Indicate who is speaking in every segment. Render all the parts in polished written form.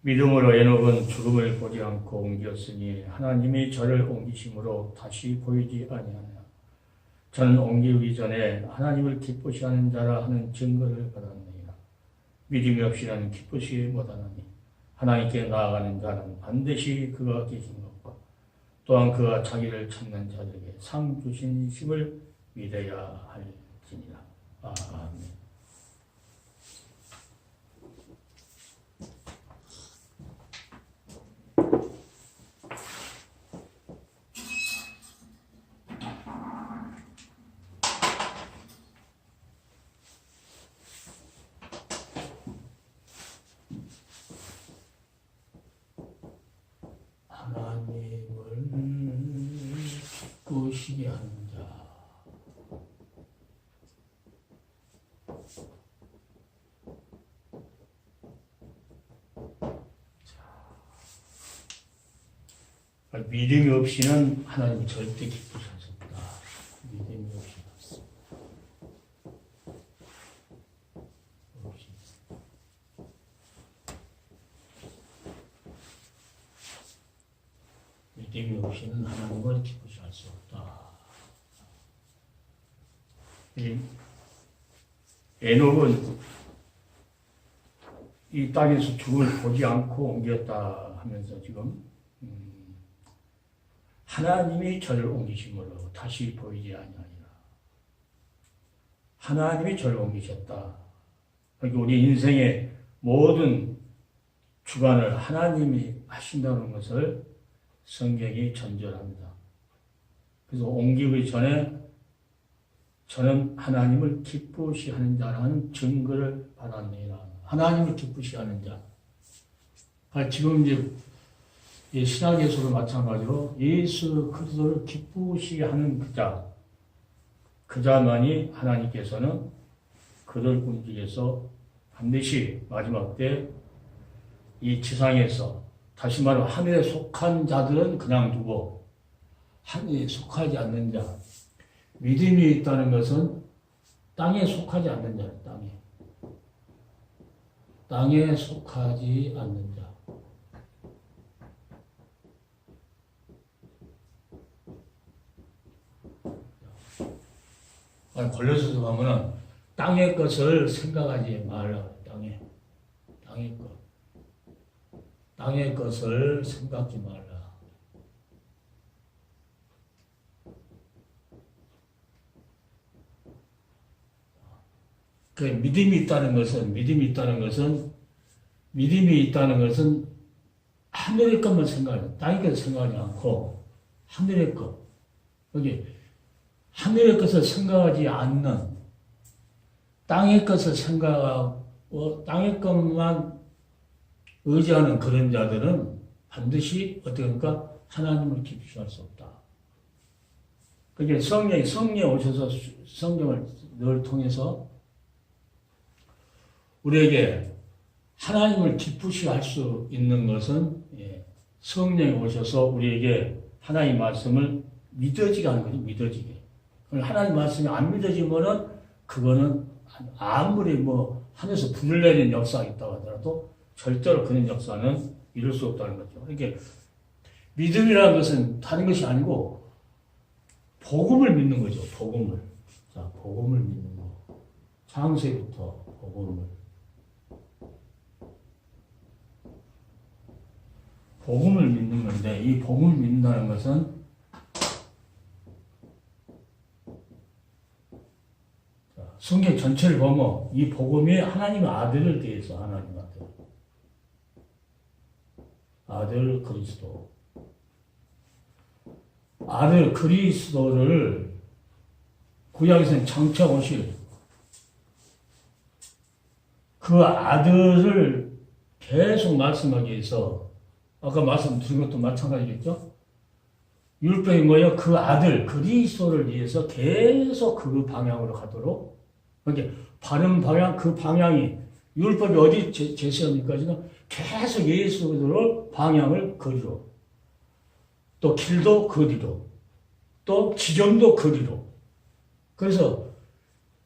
Speaker 1: 믿음으로 에녹은 죽음을 보지 않고 옮겼으니 하나님이 저를 옮기심으로 다시 보이지 아니하냐. 저는 옮기기 전에 하나님을 기쁘시하는 자라 하는 증거를 받았느니라. 믿음이 없이는 기쁘시 못하나니 하나님께 나아가는 자는 반드시 그가 계신 것과 또한 그가 자기를 찾는 자들에게 상 주신 심을 믿어야 할지니라. 아멘. 하나님을 기쁘시게 하는 자. 믿음이 없이는 하나님 절대 기쁘시지 않습니다. 믿음이 없이는. 믿음이 없이는 하나님을 기쁘시할 수 없다. 에녹은 이 땅에서 죽음을 보지 않고 옮겼다 하면서 지금 하나님이 저를 옮기심으로 다시 보이지 아니하니라. 하나님이 저를 옮기셨다. 그러니까 우리 인생의 모든 주관을 하나님이 하신다는 것을 성경이 전절합니다. 그래서 옮기기 전에 저는 하나님을 기쁘시하는 자라는 증거를 받았느니라. 하나님을 기쁘시하는 자. 지금 이제 신약에서도 마찬가지로 예수 그리스도를 기쁘시하는 그 자, 그 자만이 하나님께서는 그를 움직여서 반드시 마지막 때 이 지상에서 다시 말하면 하늘에 속한 자들은 그냥 두고 하늘에 속하지 않는 자, 믿음이 있다는 것은 땅에 속하지 않는 자, 땅에 속하지 않는 자. 골로새서 가면은 땅의 것을 생각하지 말라. 땅의 것을 생각지 말라. 그 믿음이 있다는 것은 하늘의 것만 생각해. 땅의 것을 생각하지 않고 하늘의 것. 여기 하늘의 것을 생각하지 않는, 땅의 것을 생각하고 땅의 것만 의지하는 그런 자들은 반드시 어떻게 합니까? 하나님을 기쁘시할 수 없다. 그게 성령이 오셔서 성경을 늘 통해서 우리에게 하나님을 기쁘시할 수 있는 것은 성령이 오셔서 우리에게 하나님 말씀을 믿어지게 하는 거죠. 믿어지게. 하나님 말씀이 안 믿어지면은 그거는 아무리 하늘에서 불을 내리는 역사가 있다고 하더라도 절대로 그런 역사는 이룰 수 없다는 거죠. 그러니까 믿음이라는 것은 다른 것이 아니고 복음을 믿는 거죠. 복음을. 자, 복음을 믿는 거. 창세부터 복음을 믿는 건데, 이 복음을 믿는다는 것은 성경 전체를 보면 이 복음이 하나님의 아들을 대해서 하나님 아들 그리스도. 아들 그리스도를 구약에서는 장차 오실 그 아들을 계속 말씀하기 위해서 아까 말씀드린 것도 마찬가지겠죠? 율법이 뭐예요? 그 아들 그리스도를 위해서 계속 그 방향으로 가도록 그러니까 바른 방향, 그 방향이 율법이 어디 제시합니까? 계속 예수를 방향을 거리로 또 길도 거리로 또 지점도 거리로 그래서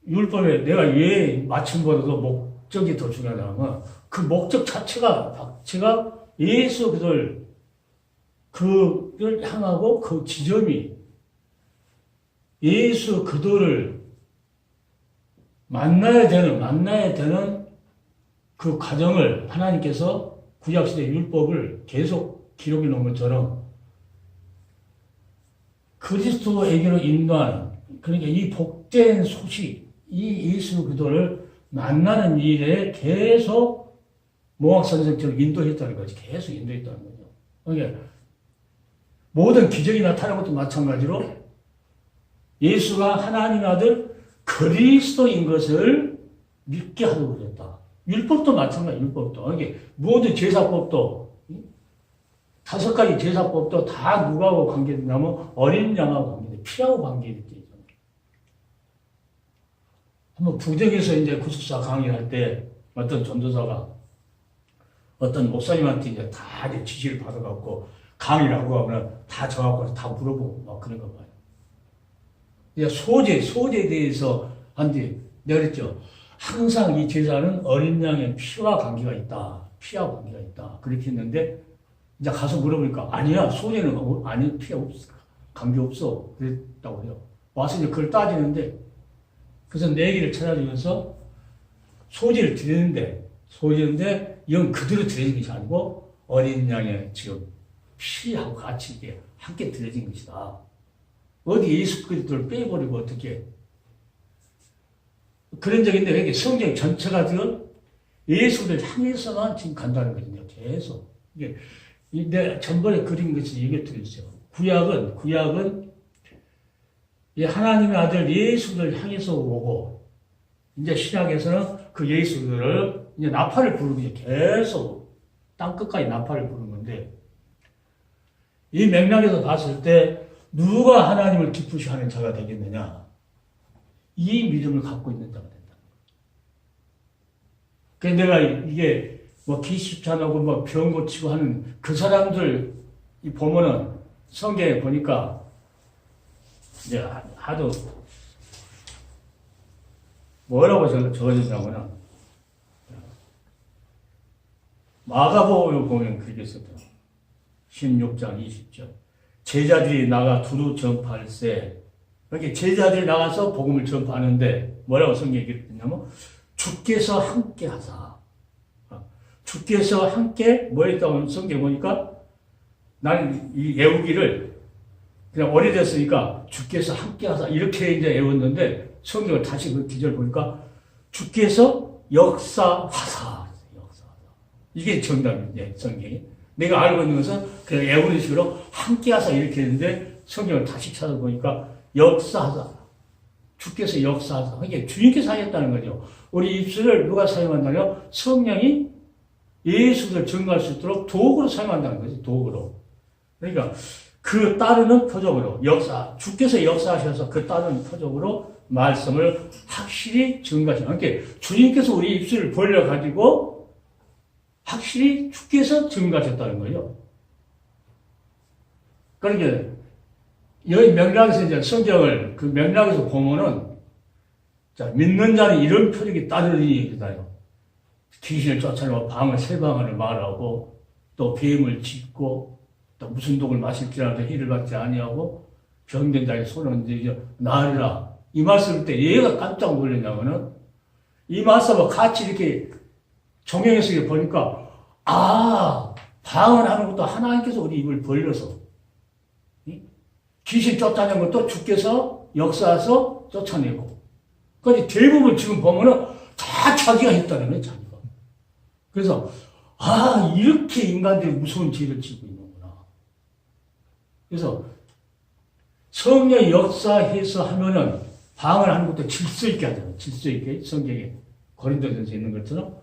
Speaker 1: 율법에 내가 왜 마침보다도 목적이 더 중요하냐면 그 목적 자체가 예수 그를 향하고 그 지점이 예수 그들을 만나야 되는 그 과정을 하나님께서 구약시대 율법을 계속 기록해 놓은 것처럼 그리스도에게로 인도하는, 그러니까 이 복된 소식, 이 예수 그들을 만나는 일에 계속 모학 선생처럼 인도했다는 거지. 계속 인도했다는 거죠. 그러니까 모든 기적이 나타나는 것도 마찬가지로 예수가 하나님 아들 그리스도인 것을 믿게 하려고 그랬다. 율법도 마찬가지, 율법도. 그러니까 모든 제사법도, 5가지 제사법도 다 누구하고 관계되냐면 어린 양하고 관계돼. 피하고 관계돼. 한번 부정에서 이제 구속사 강의를 할 때 어떤 전도사가 어떤 목사님한테 이제 다 이제 지시를 받아갖고 강의를 하고 하면 다 저하고 다 물어보고 막 그런 거 봐요. 이제 소재에 대해서 한데 내가 그랬죠. 항상 이 제사는 어린 양의 피와 관계가 있다. 피와 관계가 있다. 그렇게 했는데 이제 가서 물어보니까 아니야. 소재는 아니 피가 없어. 관계 없어. 그랬다고 해요. 와서 이제 그걸 따지는데 그래서 내 얘기를 찾아주면서 소재를 드리는데 이건 그대로 드려진 것이 아니고 어린 양의 지금 피하고 같이 이게 함께 드려진 것이다. 어디 예수 그리스도를 빼버리고 어떻게 그런 적인데 왜 성경 전체가 지금 예수를 향해서만 지금 간다는 거거든요. 계속 이게 내가 전번에 그린 것이 얘기해 드렸어요. 구약은 이 하나님의 아들 예수를 향해서 오고 이제 신약에서는 그 예수를 이제 나팔을 부르는 게 계속 땅끝까지 나팔을 부르는 건데 이 맥락에서 봤을 때 누가 하나님을 기쁘시 하는 자가 되겠느냐? 이 믿음을 갖고 있는 자가 된다. 그래서 내가 이게 뭐 기십찬하고 뭐 병 고치고 하는 그 사람들 이 보면은 성경에 보니까 이제 하도 뭐라고 적어졌냐면은 마가복음을 보면 그렇게 썼더라. 16장 20절. 제자들이 나가 두루 전파할세. 그렇게 제자들이 나가서 복음을 전파하는데 뭐라고 성경에 얘기했냐면 주께서 함께 하사. 주께서 함께 뭐 했다고 성경에 보니까 나는 이 애우기를 그냥 오래됐으니까 주께서 함께 하사 이렇게 이제 애웠는데 성경을 다시 그 기절 보니까 주께서 역사하사. 이게 정답이에요, 성경이. 내가 알고 있는 것은 그냥 애우는 식으로 함께 하사 이렇게 했는데 성경을 다시 찾아보니까 역사하사. 주께서 역사하사. 그게 주님께서 하셨다는 거죠. 우리 입술을 누가 사용한다면 성령이 예수를 증거할 수 있도록 도구로 사용한다는 거죠, 도구로. 그러니까 그 따르는 표적으로 주께서 역사하셔서 그 따르는 표적으로 말씀을 확실히 증거하시는. 그러니까 주님께서 우리 입술을 벌려가지고 확실히 주께서 증거하셨다는 거예요. 그러니까 여기 맥락에서 이제 성경을 그 맥락에서 보면은 자, 믿는 자는 이런 표적이 따르니 그다요. 귀신을 쫓아내고 방을 세 방을 말하고 또 뱀을 짚고 또 무슨 독을 마실지라도 해를 받지 아니하고 병든 자의 손을 이제 나으리라. 이 말씀을 때 얘가 깜짝 놀랐냐면은 이 말씀을 같이 이렇게 종영해서 보니까 방언하는 것도 하나님께서 우리 입을 벌려서 귀신 쫓아낸 것도 주께서 역사해서 쫓아내고 그러니까 대부분 지금 보면은 다 자기가 했다는 거예요. 자기가. 그래서 이렇게 인간들이 무서운 죄를 지고 있는구나. 그래서 성령이 역사해서 하면은 방언하는 것도 질서 있게 하잖아요. 질서 있게 성경에 고린도전서에 있는 것처럼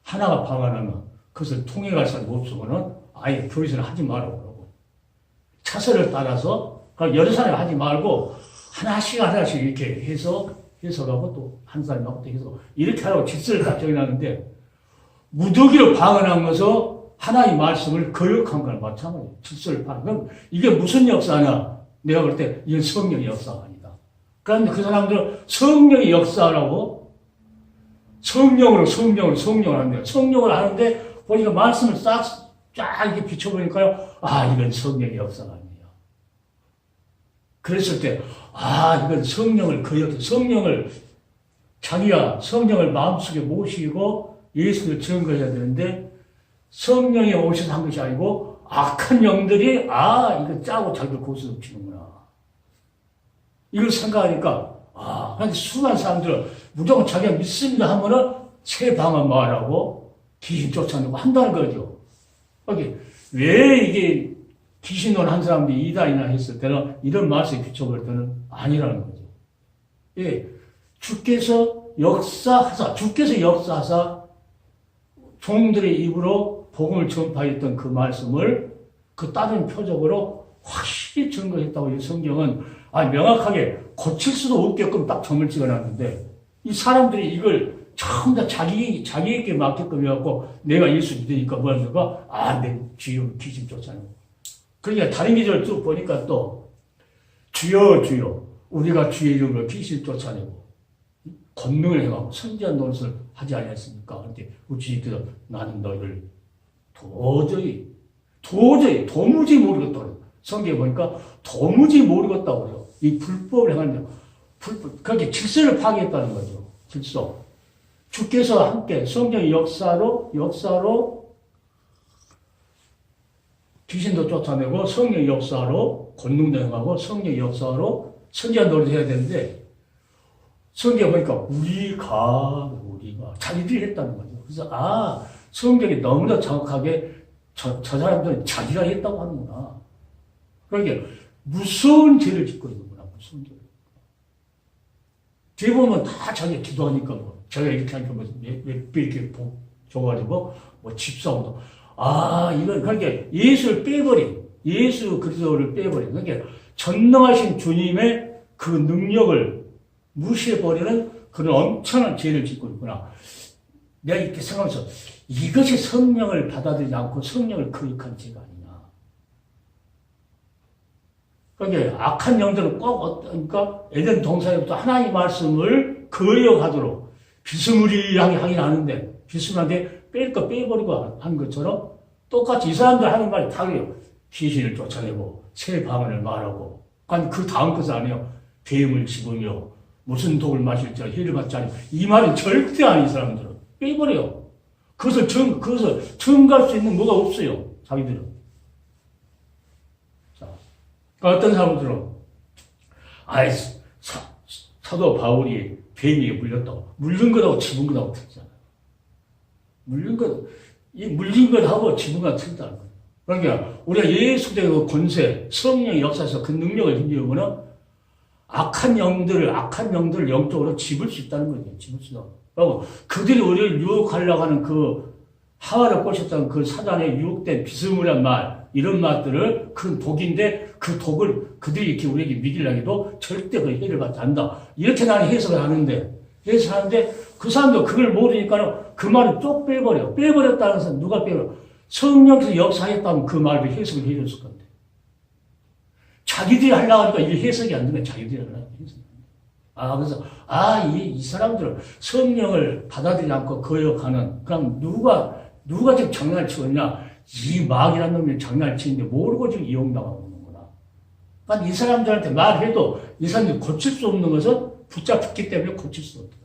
Speaker 1: 하나가 방언하면 그것을 통해갈 사람이 없으면은 아예 교회에서는 하지 말라고 그러고 차선을 따라서 여러 사람이 하지 말고 하나씩 이렇게 해석하고 또 한 사람하고 또 해석 이렇게 하라고 질서를 딱 정해놨는데 무더기로 방언한 것은 하나의 말씀을 거역한 거랑 마찬가지예요. 질서를 파는. 그럼 이게 무슨 역사냐? 내가 볼 때 이건 성령의 역사가 아니다. 그런데 그 사람들은 성령의 역사라고 성령을 하는데, 성령을 하는데, 보니까 말씀을 쫙 이렇게 비춰보니까요, 이건 성령의 역사가 아니에요. 그랬을 때, 이건 성령을 자기가 성령을 마음속에 모시고 예수를 증거해야 되는데, 성령이 오셔서 한 것이 아니고, 악한 영들이, 이거 짜고 자기를 고스톱 치는구나. 이걸 생각하니까, 근데 수많은 사람들은 무조건 자기가 믿습니다 하면은 새 방언 말하고 귀신 쫓아내고 한다는 거죠. 왜 이게 귀신론 한 사람들이 이단이나 했을 때는 이런 말씀에 비춰볼 때는 아니라는 거죠. 예. 주께서 역사하사 종들의 입으로 복음을 전파했던 그 말씀을 그 다른 표적으로 확실히 증거했다고 이 성경은 명확하게 고칠 수도 없게끔 딱 점을 찍어놨는데 이 사람들이 이걸 전부 다 자기에게 맡게끔 해갖고 내가 예수 믿으니까 뭐 합니까? 내 주여 귀신 쫓아내고. 그러니까 다른 기절을 쭉 보니까 또 주여 우리가 주의 이름으로 귀신 쫓아내고 권능을 행하고 선지한 노릇을 하지 않았습니까? 근데 우치들은 나는 너희를 도무지 모르겠다고. 성경에 보니까 도무지 모르겠다고 그래요. 이 불법을 행하는데, 그렇게 질서를 파괴했다는 거죠. 질서. 주께서 함께 성경의 역사로 귀신도 쫓아내고 성령의 역사로 권능도 행하고 성령의 역사로 선지한 노릇을 해야 되는데, 성경에 보니까 우리가 자기들이 했다는 거죠. 그래서 성경이 너무나 정확하게 저 사람들은 자기가 했다고 하는구나. 그러니까 무서운 죄를 짓고 있는구나. 무서운 죄를. 죄 보면 다 자기가 기도하니까 제가 이렇게 하니까 몇배 이렇게 줘가지고 집사오도 이건 그러니까 예수를 빼버린 예수 그리스도를 빼버린 그러니까 전능하신 주님의 그 능력을 무시해버리는 그런 엄청난 죄를 짓고 있구나. 내가 이렇게 생각하면서 이것이 성령을 받아들이지 않고 성령을 거역한 죄가 아니냐. 그러니까 악한 영들은 그러니까 에덴 동산에부터 하나님의 말씀을 거역하도록 비스무리하게 하긴 하는데 비스무리한데 뺄 거 빼버리고 한 것처럼 똑같이 이 사람들 하는 말이 다 그래요. 귀신을 쫓아내고 새 방언을 말하고 아니 그 다음 것은 아니에요. 뱀을 집으며 무슨 독을 마실 때 해를 받지 않으며 이 말은 절대 아니 이 사람들은 빼버려요. 그것을 증거할 수 있는 뭐가 없어요. 자기들은. 어떤 사람들은 사도 바울이 뱀에게 물렸다고 물린 것하고 집은 것하고 틀리잖아요. 물린 것하고 집은 것하고 틀리다는 거예요. 그러니까 우리가 예수의 그 권세, 성령의 역사에서 그 능력을 힘입으면 악한 영들을 영적으로 집을 수 있다는 거죠. 집을 수 있다고. 그리고 그들이 우리를 유혹하려고 하는 그 하와를 꼬셨던 그 사단의 유혹된 비스무리한 말 이런 말들을 그 독인데 그 독을 그들이 이렇게 우리에게 믿으려고 해도 절대 그 해를 받지 않는다. 이렇게 나는 해석을 하는데 그 사람도 그걸 모르니까 그 말을 쭉 빼버려. 빼버렸다는 것은 누가 빼버려? 성령께서 역사했다면 그 말을 해석을 해줬을 건데. 자기들이 하려고 하니까 이게 해석이 안 되면 자기들이 하려고 해석이 안 돼. 그래서 이 사람들은 성령을 받아들이지 않고 거역하는 그럼 누가 지금 장난을 치고 있냐? 이 마귀라는 놈이 장난을 치는데 모르고 지금 이용당하고 있는구나. 그러니까 이 사람들한테 말해도 이 사람들이 고칠 수 없는 것은 붙잡혔기 때문에 고칠 수 없다.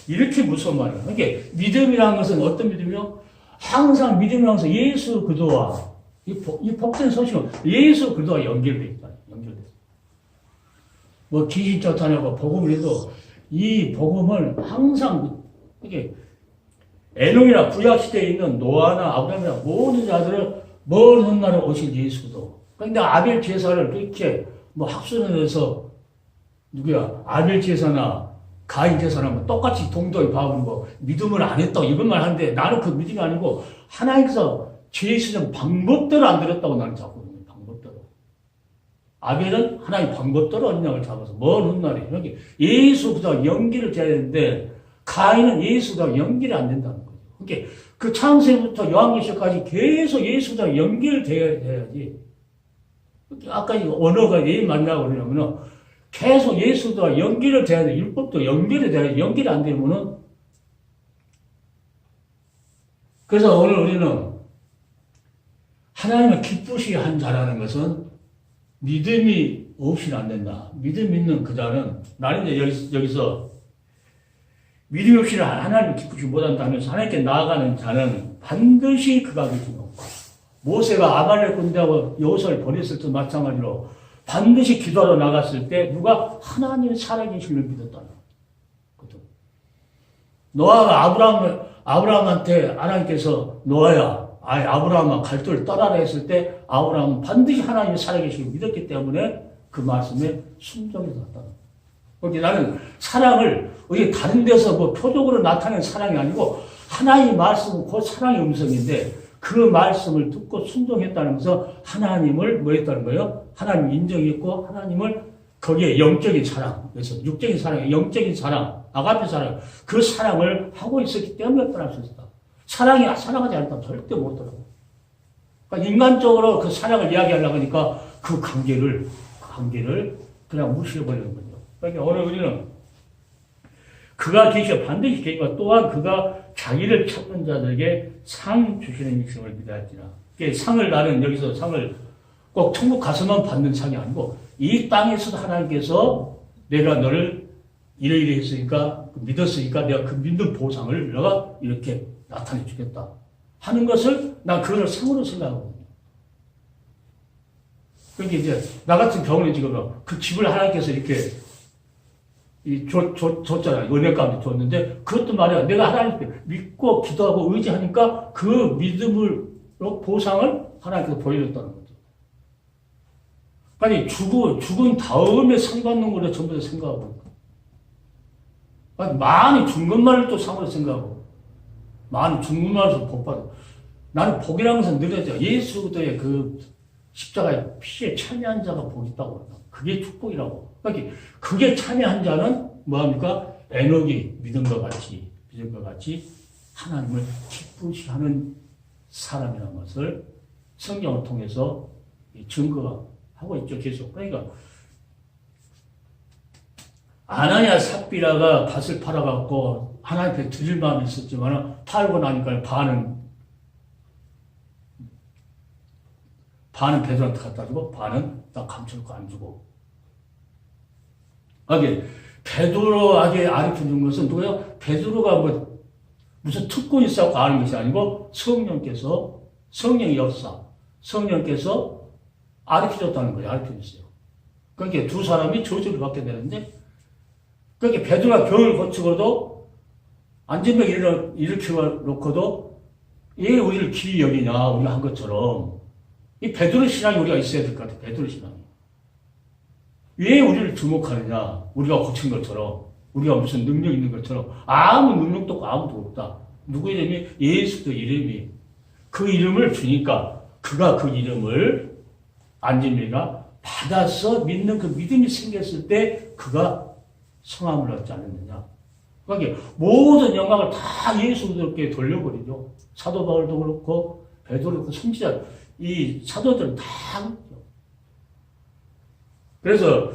Speaker 1: 이렇게 무서운 말이야. 그러니까 믿음이라는 것은 어떤 믿음이요? 항상 믿음이라는 것은 예수 그리스도와 이 복된 소식은 예수 그리스도와 연결되어 있다. 귀신 쫓아내고 복음을 해도 이 복음을 항상 이게 에녹이나 구약시대에 있는 노아나 아브라함이나 모든 자들은 먼 훗날에 오실 예수도. 그런데 아벨 제사를 이렇게 학술을 해서 아벨 제사나 가인 제사나 똑같이 동도에 봐보고 믿음을 안 했다고 이것만 하는데 나는 그 믿음이 아니고 하나님께서 죄 시전 방법대로 안 들었다고 나는 자꾸 방법대로. 아벨은 하나님 방법대로 언약을 잡아서 먼 훗날에 여기 예수 그리스도와 연기를 해야 되는데 가인은 예수가 연결이 안 된다는 거예요. 그러니까 그 창세부터 요한계시까지 계속 예수가 연결돼야지. 아까 이 언어가 왜 만나고 그러냐면은 계속 예수도 연결이 돼야 돼. 율법도 연결이 돼야 돼. 연결이 안 되면은. 그래서 오늘 우리는 하나님을 기쁘시게 한 자라는 것은 믿음이 없이는 안 된다. 믿음 있는 그 자는, 나는 이제 여기서 믿음이 없이는 하나님을 기쁘시게 못한다 하면서 하나님께 나아가는 자는 반드시 그가 기쁘고, 모세가 아말렉 군대하고 여호수아를 버렸을 때 마찬가지로 반드시 기도하러 나갔을 때 누가 하나님의 살아계심을 믿었다는 거죠. 노아가 아브라함한테 하나님께서 노아야, 아브라함아 갈대를 떠나라 했을 때 아브라함은 반드시 하나님의 살아계심을 믿었기 때문에 그 말씀에 순종해서 갔다. 그러니까 나는 사랑을 어디 다른 데서 뭐 표적으로 나타내는 사랑이 아니고 하나님의 말씀은 곧 사랑의 음성인데 그 말씀을 듣고 순종했다는 것은 하나님을 뭐 했다는 거예요? 하나님 인정했고 하나님을 거기에 영적인 사랑, 그래서 육적인 사랑, 영적인 사랑, 아가페 사랑, 그 사랑을 하고 있었기 때문에 떠날 수 있었다. 사랑하지 않다면 절대 못 떠나고. 그러니까 인간적으로 그 사랑을 이야기하려고 하니까 그 관계를 그냥 무시해버리는 거죠. 그러니까 오늘 우리는 그가 계셔 반드시 계시고 또한 그가 자기를 찾는 자들에게 상 주시는 일심을 믿어야지라. 상을 나는 여기서 상을 꼭 천국 가서만 받는 상이 아니고 이 땅에서도 하나님께서 내가 너를 이래 했으니까 믿었으니까 내가 그 믿는 보상을 내가 이렇게 나타내 주겠다 하는 것을 난 그걸 상으로 생각하거든요. 그러니까 이제 나 같은 경우는 지금 그 집을 하나님께서 이렇게 줬잖아요. 은혜 가운데 줬는데 그것도 말이야. 내가 하나님께 믿고 기도하고 의지하니까 그 믿음으로 보상을 하나님께서 보여줬다는 거죠. 아니 죽은 다음에 상 받는 거를 전부 다 생각하고 아니, 많이 죽은 것만을 또 상으로 생각하고 많이 죽은 것만으로 복 받아. 나는 복이라는 것은 느려져. 예수 그리스도의 그 십자가의 피에 참여한 자가 복이 있다고 한다. 그게 축복이라고. 그러니까 그게 참여한 자는 뭐합니까? 에녹이 믿음과 같이 하나님을 기쁘시 하는 사람이라는 것을 성경을 통해서 증거하고 있죠. 계속. 그러니까 아나니아 삽비라가 밭을 팔아갖고 하나님께 드릴 마음이 있었지만 팔고 나니까 반은 베드로한테 갖다 주고 반은 딱 감춰놓고 안 주고. 베드로에게 가르쳐 준 것은 누구예요? 베드로가 무슨 특권이 있어서 아는 것이 아니고 성령의 역사, 성령께서 가르쳐 줬다는 거예요. 가르쳐 줬어요. 그러니까 두 사람이 저주를 받게 되는데, 그러니까 베드로가 병을 고치고도 안전병 일으켜 놓고도 왜 우리를 귀히 여기냐, 우리가 한 것처럼. 이 베드로 신앙이 우리가 있어야 될 것 같아요. 베드로 신앙이. 왜 우리를 주목하느냐? 우리가 고친 것처럼, 우리가 무슨 능력 있는 것처럼 아무 능력도 없고 아무도 없다. 누구의 이름이? 예수의 이름이. 그 이름을 주니까 그가 그 이름을 안진미가 받아서 믿는 그 믿음이 생겼을 때 그가 성함을 얻지 않았느냐. 그러니까 모든 영광을 다 예수님께 돌려버리죠. 사도 바울도 그렇고 베드로도 그렇고 선지자 이 사도들은 다 그렇죠. 그래서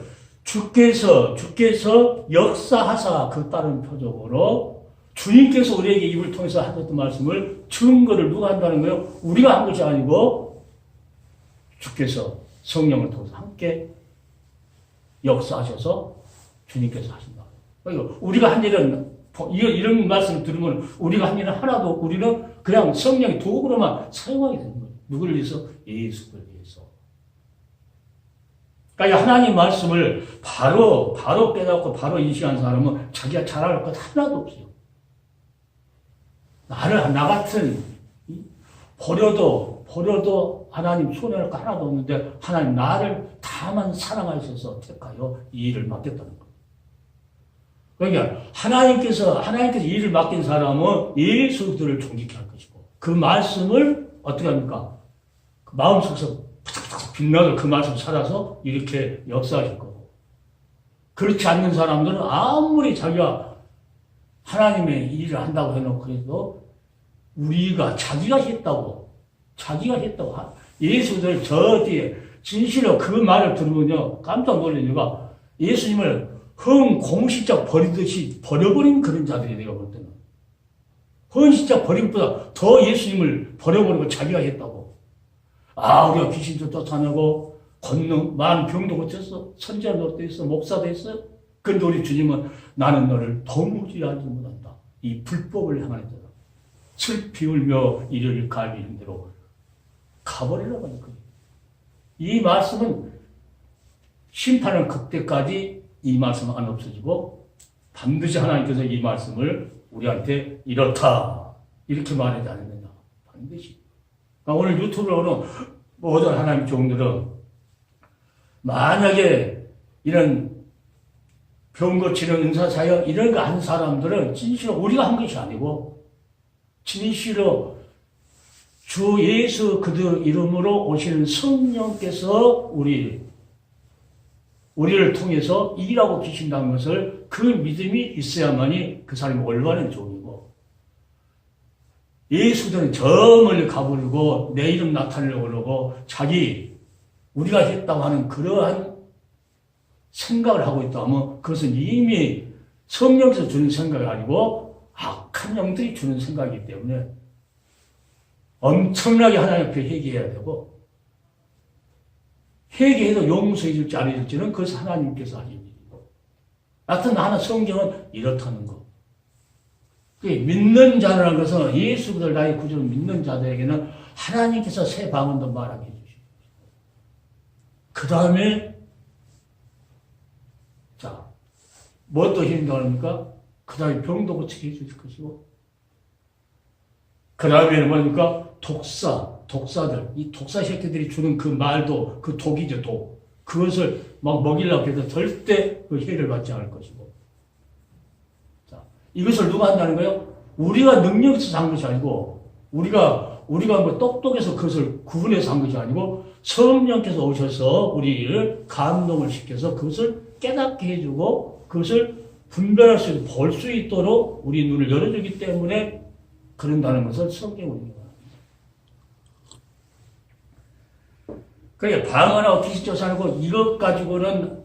Speaker 1: 주께서 역사하사 그 다른 표적으로 주님께서 우리에게 입을 통해서 하셨던 말씀을 증거를 누가 한다는 거예요? 우리가 한 것이 아니고 주께서 성령을 통해서 함께 역사하셔서 주님께서 하신다. 그러니까 우리가 한 일은 이런 말씀을 들으면 우리가 한 일은 하나도 없고 우리는 그냥 성령의 도구로만 사용하게 되는 거예요. 누구를 위해서? 예수를 위해서. 그러니까 하나님 말씀을 바로 깨닫고 바로 인식한 사람은 자기가 잘할 것 하나도 없어요. 나 같은 버려도 하나님 손해할 거 하나도 없는데 하나님 나를 다만 사랑하셔서 택하여 이 일을 맡겼다는 거예요. 그러니까 하나님께서 이 일을 맡긴 사람은 예수들을 존귀케 할 것이고 그 말씀을 어떻게 합니까? 그 마음속에서 빛나게 그 말씀 찾아서 이렇게 역사하실 거고 그렇지 않는 사람들은 아무리 자기가 하나님의 일을 한다고 해놓고 해도 자기가 했다고 예수들 저 뒤에 진실로 그 말을 들으면요 깜짝 놀란 이유가 예수님을 흥공신자 버리듯이 버려버린 그런 자들이 내가 볼 때는. 헌신자 버린 것보다 더 예수님을 버려버리고 자기가 했다고. 우리가 귀신도 쫓아내고 권능, 많은 병도 고쳤어. 선지자도 했어. 목사도 했어. 근데 우리 주님은 나는 너를 도무지 알지 못한다. 이 불법을 행하는 자다. 슬피 울며 이를 갈비 이런 대로 가버리라고 하는 거예요. 이 말씀은 심판은 그때까지 이 말씀은 안 없어지고 반드시 하나님께서 이 말씀을 우리한테 이렇다 이렇게 말하지 않느냐. 반드시. 그러니까 오늘 유튜브를 보는 모든 하나님 종들은 만약에 이런 병 고치는 은사사역 이런 거 한 사람들은 진실로 우리가 한 것이 아니고 진실로 주 예수 그들 이름으로 오시는 성령께서 우리를 통해서 일하고 계신다는 것을 그 믿음이 있어야만이 그 사람이 올바른 종이고, 예수들은 저 멀리 가버리고 내 이름 나타내려고 그러고 우리가 했다고 하는 그러한 생각을 하고 있다 하면 그것은 이미 성령께서 주는 생각이 아니고 악한 영들이 주는 생각이기 때문에 엄청나게 하나님 앞에 회개해야 되고, 회개해도 용서해 줄지 안 해줄지는 그것은 하나님께서 하신 일이고, 하여튼 하나 성경은 이렇다는 거. 믿는 자라는 것은 예수를 나의 구주를 믿는 자들에게는 하나님께서 새 방언도 말하게 해주시고, 그 다음에 뭣도 해준다고 합니까? 그 다음에 병도 고치게 해주실 것이고, 그 다음에는 뭡니까? 독사들, 이 독사 새끼들이 주는 그 말도 그 독이죠, 독. 그것을 막 먹이려고 해도 절대 그 해를 받지 않을 것이고. 자, 이것을 누가 한다는 거예요? 우리가 능력 있어서 한 것이 아니고, 우리가 뭐 똑똑해서 그것을 구분해서 한 것이 아니고, 성령께서 오셔서 우리를 감동을 시켜서 그것을 깨닫게 해주고, 그것을 분별할 수 있고 볼 수 있도록 우리 눈을 열어주기 때문에 그런다는 것을 성경은 그러니까 방언하고 귀신 쫓아내고 이것 가지고는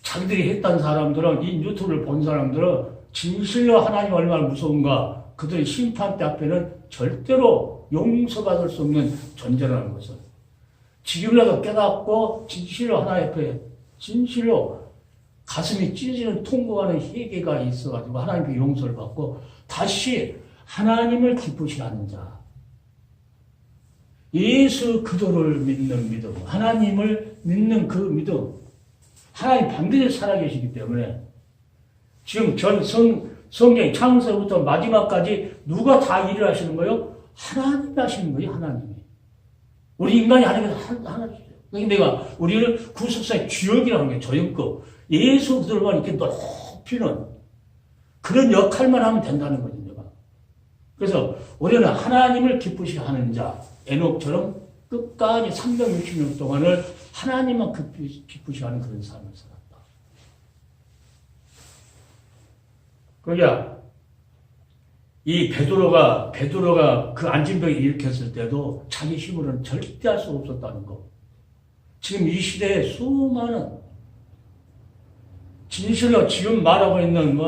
Speaker 1: 자기들이 했던 사람들은, 이 유튜브를 본 사람들은 진실로 하나님 얼마나 무서운가, 그들의 심판대 앞에는 절대로 용서받을 수 없는 존재라는 것을 지금이라도 깨닫고 진실로 하나님 앞에 진실로 가슴이 찢어지는 통곡하는 회개가 있어가지고 하나님께 용서를 받고 다시 하나님을 기쁘시게 하는 자, 예수 그도를 믿는 믿음, 하나님을 믿는 그 믿음, 하나님 반드시 살아계시기 때문에 지금 전 성경 창세부터 마지막까지 누가 다 일을 하시는 거예요? 하나님이 하시는 거예요. 하나님이. 우리 인간이 하는 게 하나님이에요. 그러니까 내가 우리를 구속사의 주역이라는 게 저역급, 예수 그들만 이렇게 높이는 그런 역할만 하면 된다는 거죠. 내가. 그래서 우리는 하나님을 기쁘시게 하는 자, 에녹처럼 끝까지 360년 동안을 하나님만 기쁘시게 하는 그런 삶을 살았다. 그러니까 이 베드로가 그 안진병을 일으켰을 때도 자기 힘으로는 절대 할 수 없었다는 거. 지금 이 시대에 수많은 진실로 지금 말하고 있는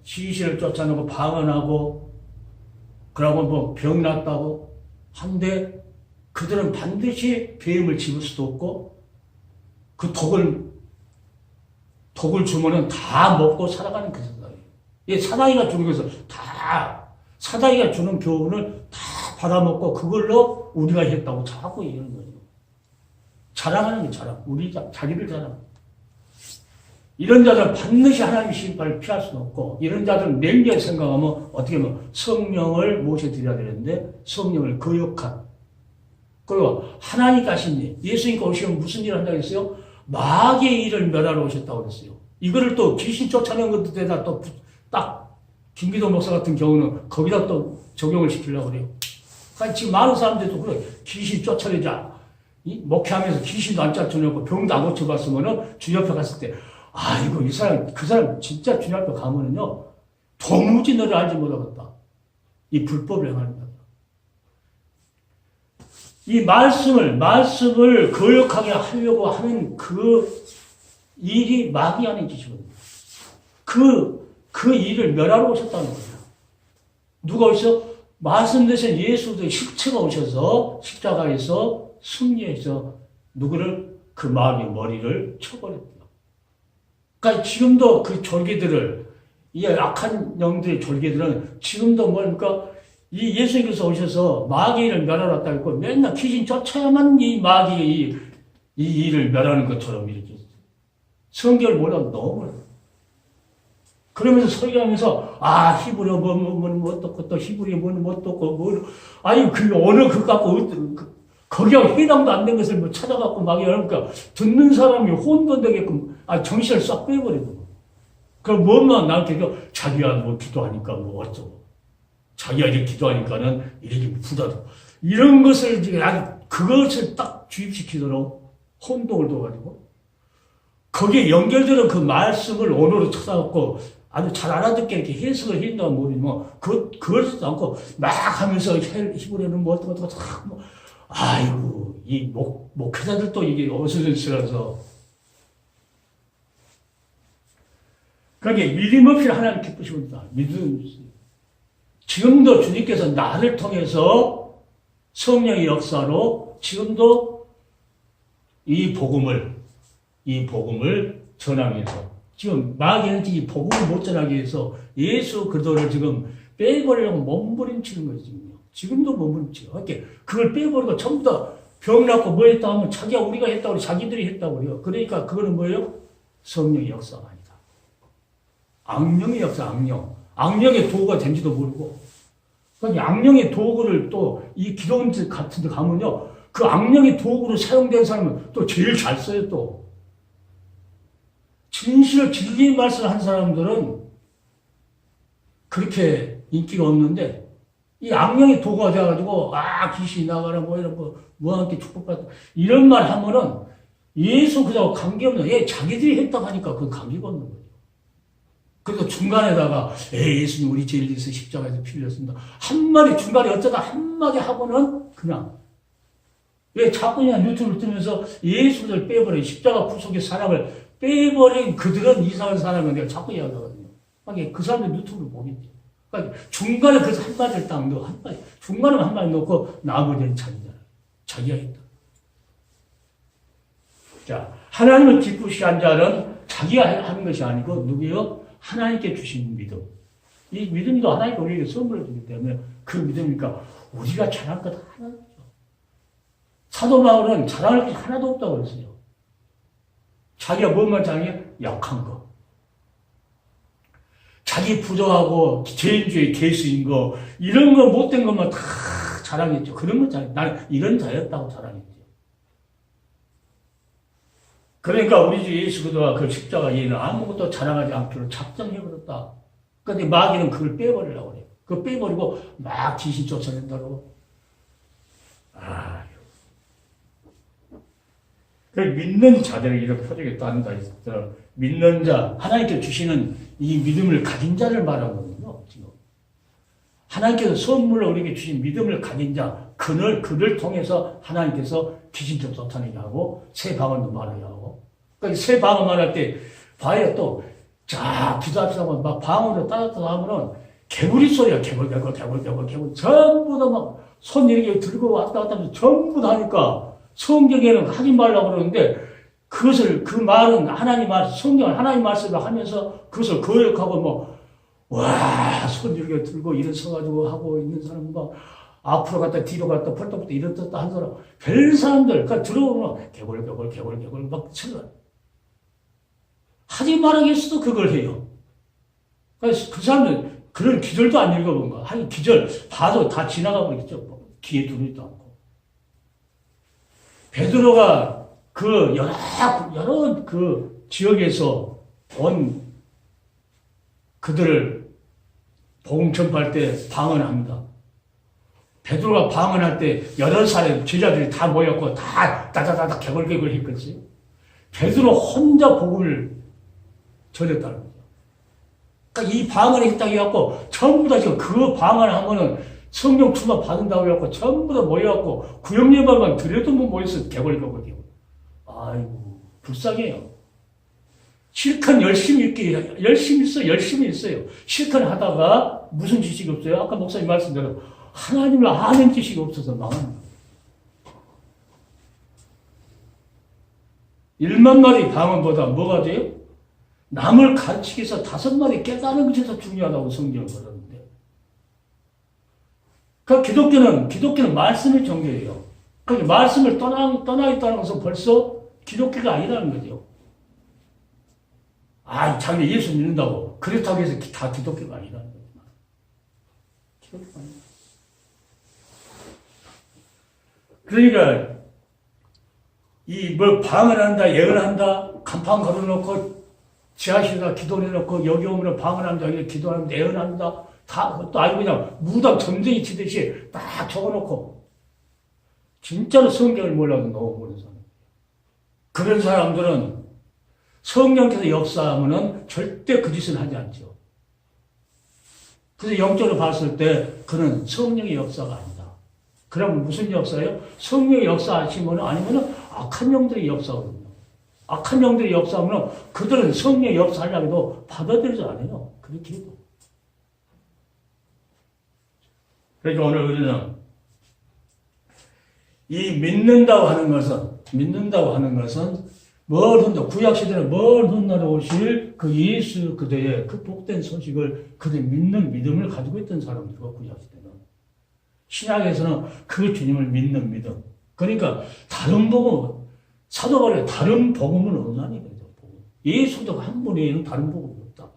Speaker 1: 지시를 쫓아내고 방언하고 그러고 병 났다고 한데 그들은 반드시 배임을 집을 수도 없고 그 독을 주면은 다 먹고 살아가는 그 사람이에요. 이 사다이가 주는 것을 사다이가 주는 교훈을 다 받아먹고 그걸로 우리가 했다고 자꾸 이러는 거예요. 자랑하는 게 자랑. 자기를 자랑. 이런 자들은 반드시 하나님의 심판을 피할 수는 없고, 이런 자들은 냉정히 생각하면 어떻게 하면 성령을 모셔드려야 되는데 성령을 거역한, 그리고 하나님께 하신 일, 예수님께 오시면 무슨 일을 한다고 했어요? 마귀의 일을 멸하러 오셨다고 그랬어요. 이거를 또 귀신 쫓아내는 것에다 또 딱 김기도 목사 같은 경우는 거기다 또 적용을 시키려고 그래요. 그러니까 지금 많은 사람들도 그래. 귀신 쫓아내자. 목회하면서 귀신도 안 쫓아내고 병도 안 고쳐봤으면은 주 옆에 갔을 때 이거 그 사람 진짜 주님 앞에 가면은요, 도무지 너를 알지 못하겠다. 이 불법을 행하는 거다. 이 말씀을 거역하게 하려고 하는 일이 마귀 안에 짓이거든요. 그 일을 멸하러 오셨다는 거예요. 누가 오셔서 말씀되신 예수도 실체가 오셔서 십자가에서 승리해서 누구를 그 마귀의 머리를 쳐버렸대요. 그러니까 지금도 그 졸개들을 이 악한 영들의 졸개들은 지금도 뭡니까? 이 예수님께서 오셔서 마귀를 멸하러 했고 맨날 귀신 쫓아야만 이 마귀의 이 일을 멸하는 것처럼 이렇게 성경을 몰라도 너무 그러면서 설교하면서 히브리어 뭐 어떻고 또 히브리어 뭐 어떻고 뭐 아니 그 언어 그거 갖고 거기하고 해당도 안 된 것을 뭐 찾아갖고 막 이러니까 듣는 사람이 혼돈되게끔 정신을 싹 빼버리고 그럼 뭐만 나한테 자기야 뭐 기도하니까 뭐 어쩌고 자기가 이렇게 기도하니까는 이렇게 부담 이런 것을 이제 그것을 딱 주입시키도록 혼동을 둬가지고 거기에 연결되는 그 말씀을 언어로 찾아갖고 아주 잘 알아듣게 이렇게 해석을 했나 모르면 그걸 않고 막 하면서 히브리어는 뭐 어떻고 뭐 아이고 이 목회자들도 이게 어슬슬해서 그러니까 믿음 없이 하나님 기쁘십니다. 믿음 지금도 주님께서 나를 통해서 성령의 역사로 지금도 이 복음을 전하면서 지금 마귀는 이 복음을 못 전하기 위해서 예수 그리스도를 지금 빼버리려고 몸부림치는 거지 지금도 몸부림치고 그러니까 그걸 빼버리고 전부 다 병 났고 뭐 했다 하면 자기가 우리가 했다고 자기들이 했다고 그래요. 그러니까 그거는 뭐예요? 성령의 역사가 아니다. 악령의 역사, 악령의 도구가 된지도 모르고 그러니까 악령의 도구를 또 이 기도원들 같은 데 가면요 그 악령의 도구로 사용된 사람은 또 제일 잘 써요 또. 진리의 말씀을 한 사람들은 그렇게 인기가 없는데 이 악령의 도구가 돼가지고 귀신이 나가라 뭐 이런 뭐 함께 축복받다 이런 말 하면은 예수 그자고 관계없는 자기들이 했다고 하니까 그건 관계가 없는 거죠. 그래서 중간에다가 예수님 우리 죄를 위해서 십자가에서 피 흘렸습니다. 한마디 중간에 어쩌다 한마디 하고는 그냥 왜 자꾸 그냥 유튜브를 뜨면서 예수를 빼버린 십자가 구속의 사랑을 빼버린 그들은 이상한 사람이 내가 자꾸 이야기하거든요. 그러니까 그 사람들 유튜브를 보겠죠. 그러니까 중간에 그래서 한마디를 딱 넣고 중간에 한마디 넣고 나머지는 자기가 했다. 자, 하나님을 기쁘시게 한 자는 자기가 하는 것이 아니고 누구요? 하나님께 주신 믿음. 이 믿음도 하나님께 우리에게 선물을 주기 때문에 그 믿음이니까 우리가 잘할 것 하나도 없죠. 사도 바울은 잘할 것 하나도 없다고 그랬어요. 자기가 뭔만 잘해? 약한 거. 자기 부족하고 죄인주의 개수인 거 이런 거 못된 것만 다 자랑했죠. 그런 건 잘해. 나는 이런 자였다고 자랑했죠. 그러니까 우리 주 예수 그리스도가 그 십자가 얘는 아무것도 자랑하지 않기로 작정해버렸다. 그런데 마귀는 그걸 빼버리려고 그래요. 그거 빼버리고 막 귀신 쫓아낸다고. 그 믿는 자들을 이렇게 표적했다는다. 믿는 자, 하나님께 주시는 이 믿음을 가진 자를 말하거든요. 지금 하나님께서 선물로 우리에게 주신 믿음을 가진 자, 그를 통해서 하나님께서 귀신좀 쫓아내게 하고 새 방언도 말하게 하고. 그러니까 새 방언 말할 때 봐요 또. 자, 기도합시다 하면 막 방언으로 따뜻하다 하면은 개구리 소리야. 개구리. 전부 다 막 손 이렇게 들고 왔다 갔다 하면서 전부 다 하니까 성경에는 하지 말라고 그러는데 그것을, 그 말은 하나님 말, 성경은 하나님 말씀을 하면서 그것을 거역하고 손 이렇게 들고 일어서가지고 하고 있는 사람 앞으로 갔다 뒤로 갔다 펄떡펄떡 이렇다 한 사람, 별 사람들, 그러니까 들어오면 개골 막 쳐요. 하지 말아겠어도 그걸 해요. 그러니까 그 사람들, 그런 기절도 안 읽어본 거야. 하긴 기절 봐도 다 지나가고 있죠. 귀에 두르지도 않고. 베드로가 그 여러 그 지역에서 온 그들을 복음 전파할 때 방언합니다. 베드로가 방언할 때 8살의 제자들이 다 모였고 다 따다다다 개걸개걸 했겠어요. 베드로 혼자 복음을 전했다는 거죠. 그러니까 이 방언을 했다고 해갖고 전부 다 지금 그 방언하면은 성령 충만 받는다고 해갖고 전부 다 모여갖고 구역예배만 드려도 뭐 모여서 개걸개걸. 아이고 불쌍해요. 실컷 열심히 있어요. 실컷 하다가 무슨 지식이 없어요? 아까 목사님 말씀대로 하나님을 아는 지식이 없어서 망합니다. 10,000마리 방언보다 뭐가 돼요? 남을 가르치기 위해서 5마리 깨달은 것이 더 중요하다고 성경을 그러는데. 그러니까 기독교는 말씀의 종교예요. 그러니까 말씀을 떠나 있다는 것은 벌써 기독교가 아니라는 거죠. 자기 예수 믿는다고. 그렇다고 해서 다 기독교가 아니라는 거죠. 기독교가 아니라. 그러니까, 방언한다, 예언한다, 간판 걸어놓고, 지하실에다 기도해놓고, 여기 오면 방언한다, 여기 기도한다, 예언한다, 다, 그것도 아니고 그냥 무당 점쟁이 치듯이 딱 적어놓고, 진짜로 성경을 몰라도 너무 모르는 사람. 그런 사람들은 성령께서 역사하면은 절대 그 짓을 하지 않죠. 그래서 영적으로 봤을 때 그는 성령의 역사가 아니다. 그러면 무슨 역사예요? 성령의 역사하시면 아니면은 악한 영들의 역사거든요. 악한 영들의 역사하면 그들은 성령의 역사하려고 해도 받아들이지 않아요. 그렇게 해도. 그러니까 오늘 우리는 이 믿는다고 하는 것은 뭘 훗날, 구약시대에 뭘 훗날 오실 그 예수 그대의 그 복된 소식을 그들 믿는 믿음을 가지고 있던 사람들과 구약시대는. 신약에서는 그 주님을 믿는 믿음. 그러니까 다른 복음, 사도 바울의 다른 복음은 없나니 그래요. 예수도 한 분 외에는 다른 복음이 없다.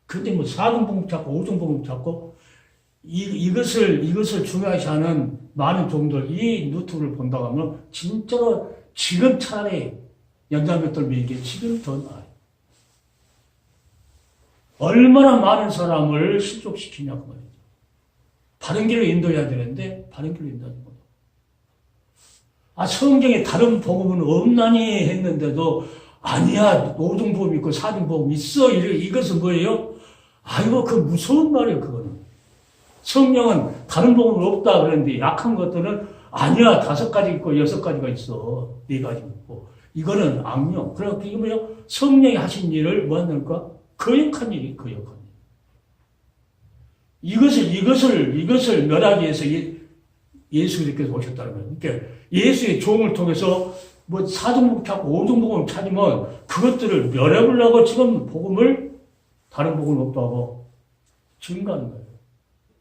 Speaker 1: 근데 뭐 4등 복음 찾고 5등 복음 찾고 이것을 중요시 하는 많은 종들 이 유튜브를 본다고 하면 진짜로 지금 차라리 연장백들 믿기에 지금 더 나아요. 얼마나 많은 사람을 실족시키냐고 말이죠. 바른 길로 인도해야 되는데 바른 길로 인도하지 못해요. 성경에 다른 복음은 없나니 했는데도 아니야 5등 복음 있고 4등 복음 있어. 이것은 뭐예요? 이거 그 무서운 말이에요. 그거는. 성령은 다른 복음은 없다 그랬는데 약한 것들은 아니야 5가지 있고 6가지가 있어. 4가지 있고. 이거는 악령. 그러니까 이게 뭐예요? 성령이 하신 일을 뭐 합니까? 거역한 일이 거역한 일. 이것을 멸하기 위해서 예수 그리스도께서 오셨다는 거예요. 그러니까 예수의 종을 통해서 뭐 4등복 찾고 5등복을 찾으면 그것들을 멸해보려고 지금 복음을 다른 복음을 없다고 증거하는 거예요.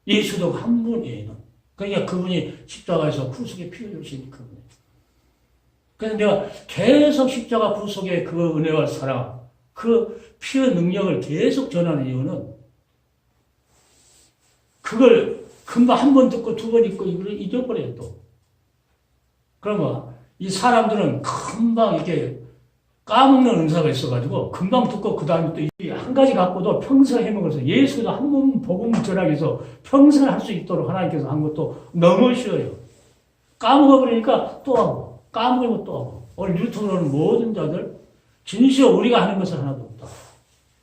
Speaker 1: 예수도 한 분이에요. 그러니까 그분이 십자가에서 구속에 피 흘리신 그분이에요. 그래서 내가 계속 십자가 구속의 그 은혜와 사랑, 그 피의 능력을 계속 전하는 이유는 그걸 금방 한 번 듣고 2번 읽고 이걸 잊어버려요, 또. 그러면 이 사람들은 금방 이렇게 까먹는 은사가 있어가지고 금방 듣고 그 다음에 또 한 가지 갖고도 평생 해먹어서 예수도 한 번 복음을 전하기 위해서 평생 할 수 있도록 하나님께서 한 것도 너무 쉬워요. 까먹어버리니까 또 하고 까먹으면 또 하고 오늘 유튜브로는 모든 자들 진실로 우리가 하는 것은 하나도 없다.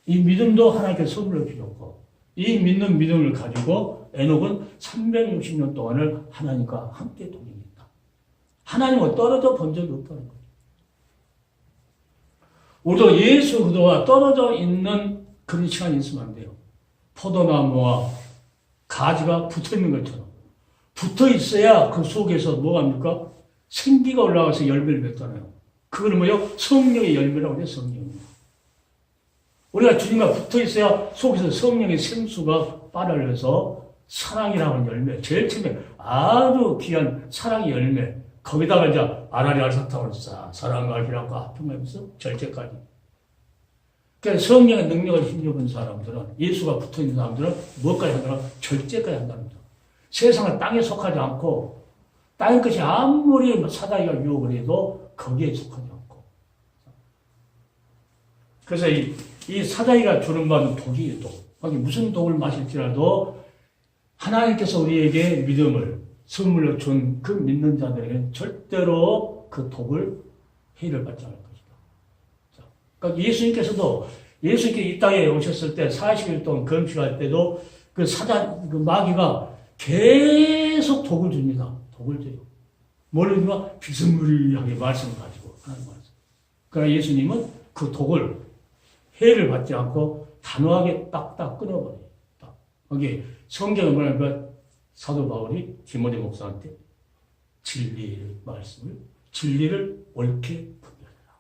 Speaker 1: 이 믿음도 하나님께서 선물로 주셨고 이 믿는 믿음을 가지고 에녹은 360년 동안을 하나님과 함께 동행했다. 하나님과 떨어져 본 적이 없다는 거예요. 우리도 예수 그리스도와 떨어져 있는 그런 시간이 있으면 안 돼요. 포도나무와 가지가 붙어 있는 것처럼 붙어 있어야 그 속에서 뭐가 합니까? 생기가 올라와서 열매를 맺잖아요. 그거는 뭐예요? 성령의 열매라고 해요. 성령. 우리가 주님과 붙어 있어야 속에서 성령의 생수가 빨아들여서 사랑이라고 하는 열매, 제일 처음에 아주 귀한 사랑의 열매, 거기다가 이제 아라리 알사탕을 사랑과 희락과 합평하면서 절제까지. 그러니까 성령의 능력을 힘입은 사람들은, 예수가 붙어 있는 사람들은 무엇까지 한다면 절제까지 한다는 거죠. 세상은 땅에 속하지 않고, 땅의 것이 아무리 사다리가 유혹을 해도 거기에 속하지 않고. 그래서 이 사다리가 주는 바는 독이에요, 독. 무슨 독을 마실지라도 하나님께서 우리에게 믿음을 선물로 준 그 믿는 자들에게는 절대로 그 독을 해를 받지 않을 것이다. 자, 그러니까 예수님께서도 예수님께 이 땅에 오셨을 때 40일 동안 금식할 때도 그 마귀가 계속 독을 줍니다. 독을 줘요. 뭘 줍니까? 비스무리하게 말씀을 가지고 하는 말씀. 그러나 예수님은 그 독을 해를 받지 않고 단호하게 딱딱 끊어버려요. 딱. 거기 성경에 뭐냐면 사도 바울이 디모데 목사한테 진리의 말씀을, 진리를 옳게 분별해라.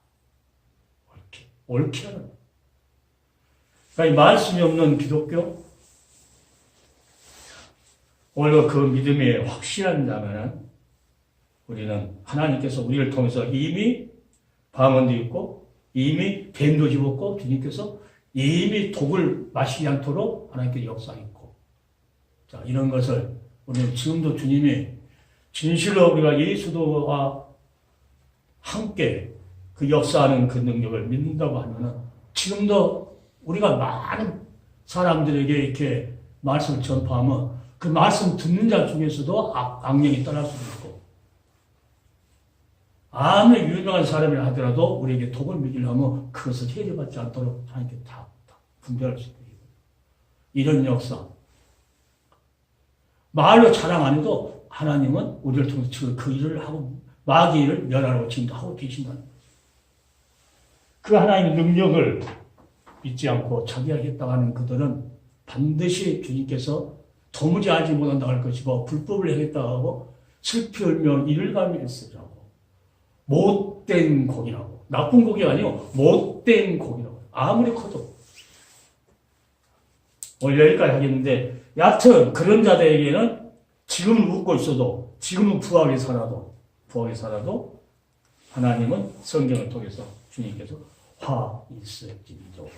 Speaker 1: 옳게 하는. 그러니까 이 말씀이 없는 기독교, 오히려 그 믿음이 확실한 자면은 우리는 하나님께서 우리를 통해서 이미 방언도 있고 이미 뱀도 집었고 주님께서 이미 독을 마시지 않도록 하나님께 역사했고, 자, 이런 것을 우리는 지금도 주님이 진실로 우리가 예수도와 함께 그 역사하는 그 능력을 믿는다고 하면은 지금도 우리가 많은 사람들에게 이렇게 말씀을 전파하면 그 말씀 듣는 자 중에서도 악령이 떠날 수도 있고, 아무리 유명한 사람이라 하더라도 우리에게 독을 먹이려면 그것을 해결받지 않도록 하나님께 다 분별할 수 있고, 이런 역사. 말로 자랑 안 해도 하나님은 우리를 통해서 그 일을 하고 마귀 일을 멸하라고 지금도 하고 계신다는 거죠. 그 하나님의 능력을 믿지 않고 자기하겠다고 하는 그들은 반드시 주님께서 도무지 알지 못한다고 할 것이고 불법을 행했다고 하고 슬피 울며 이를 가미했으라고 못된 곡이라고, 나쁜 곡이 아니고 못된 곡이라고, 아무리 커도. 오늘 여기까지 하겠는데, 여하튼 그런 자들에게는 지금은 웃고 있어도, 지금은 부하게 살아도 하나님은 성경을 통해서 주님께서 화 있을지니도